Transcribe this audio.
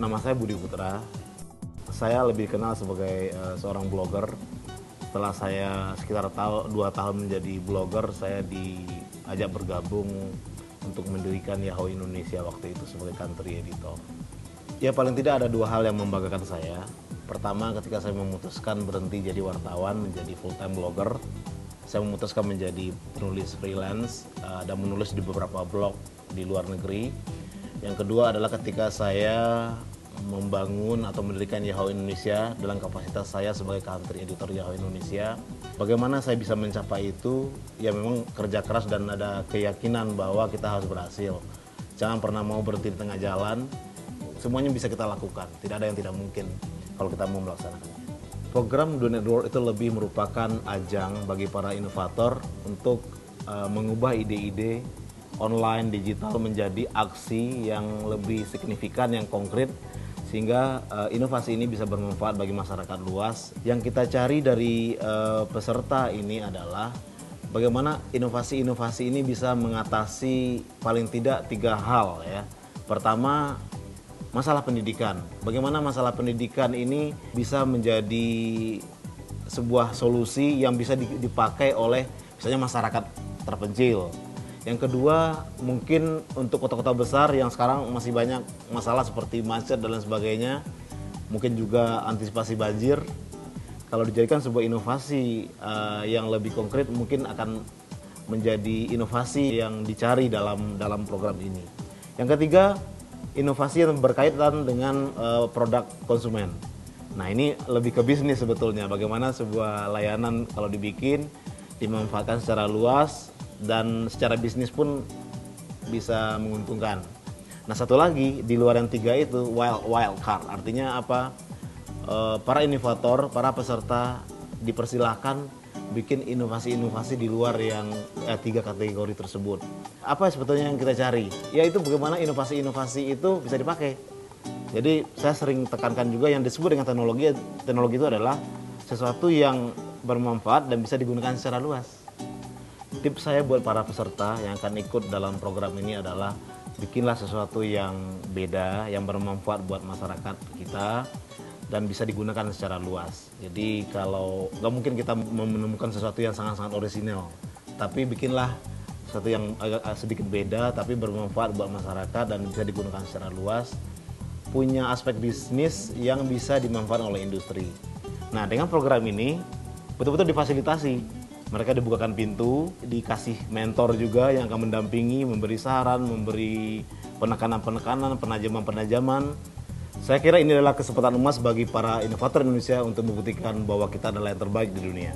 Nama saya Budi Putra. Saya lebih kenal sebagai seorang blogger. Setelah saya sekitar 2 tahun menjadi blogger, saya diajak bergabung untuk mendirikan Yahoo Indonesia waktu itu sebagai country editor. Ya paling tidak ada 2 hal yang membanggakan saya. Pertama, ketika saya memutuskan berhenti jadi wartawan, menjadi full time blogger, saya memutuskan menjadi penulis freelance dan menulis di beberapa blog di luar negeri. Yang kedua adalah ketika saya membangun atau mendirikan Yahoo Indonesia dalam kapasitas saya sebagai country editor Yahoo Indonesia. Bagaimana saya bisa mencapai itu? Ya memang kerja keras dan ada keyakinan bahwa kita harus berhasil. Jangan pernah mau berhenti di tengah jalan. Semuanya bisa kita lakukan. Tidak ada yang tidak mungkin kalau kita mau melaksanakannya. Program Do Network itu lebih merupakan ajang bagi para inovator untuk mengubah ide-ide online digital menjadi aksi yang lebih signifikan, yang konkret, sehingga inovasi ini bisa bermanfaat bagi masyarakat luas. Yang kita cari dari peserta ini adalah bagaimana inovasi-inovasi ini bisa mengatasi paling tidak 3 hal ya. Pertama, masalah pendidikan. Bagaimana masalah pendidikan ini bisa menjadi sebuah solusi yang bisa dipakai oleh misalnya masyarakat terpencil. Yang kedua, mungkin untuk kota-kota besar yang sekarang masih banyak masalah seperti macet dan lain sebagainya, mungkin juga antisipasi banjir. Kalau dijadikan sebuah inovasi yang lebih konkret, mungkin akan menjadi inovasi yang dicari dalam program ini. Yang ketiga, inovasi yang berkaitan dengan produk konsumen. Nah, ini lebih ke bisnis sebetulnya, bagaimana sebuah layanan kalau dibikin dimanfaatkan secara luas dan secara bisnis pun bisa menguntungkan. Nah, satu lagi di luar yang 3 itu wild card, artinya apa? Para inovator, para peserta dipersilahkan bikin inovasi-inovasi di luar yang 3 kategori tersebut. Apa sebetulnya yang kita cari? Yaitu bagaimana inovasi-inovasi itu bisa dipakai. Jadi saya sering tekankan juga yang disebut dengan teknologi. Teknologi itu adalah sesuatu yang bermanfaat dan bisa digunakan secara luas. Tips saya buat para peserta yang akan ikut dalam program ini adalah bikinlah sesuatu yang beda, yang bermanfaat buat masyarakat kita dan bisa digunakan secara luas. Jadi kalau nggak mungkin kita menemukan sesuatu yang sangat-sangat orisinal, tapi bikinlah sesuatu yang agak sedikit beda tapi bermanfaat buat masyarakat dan bisa digunakan secara luas, punya aspek bisnis yang bisa dimanfaatkan oleh industri. Nah, dengan program ini betul-betul difasilitasi. Mereka dibukakan pintu, dikasih mentor juga yang akan mendampingi, memberi saran, memberi penekanan-penekanan, penajaman-penajaman. Saya kira ini adalah kesempatan emas bagi para inovator Indonesia untuk membuktikan bahwa kita adalah yang terbaik di dunia.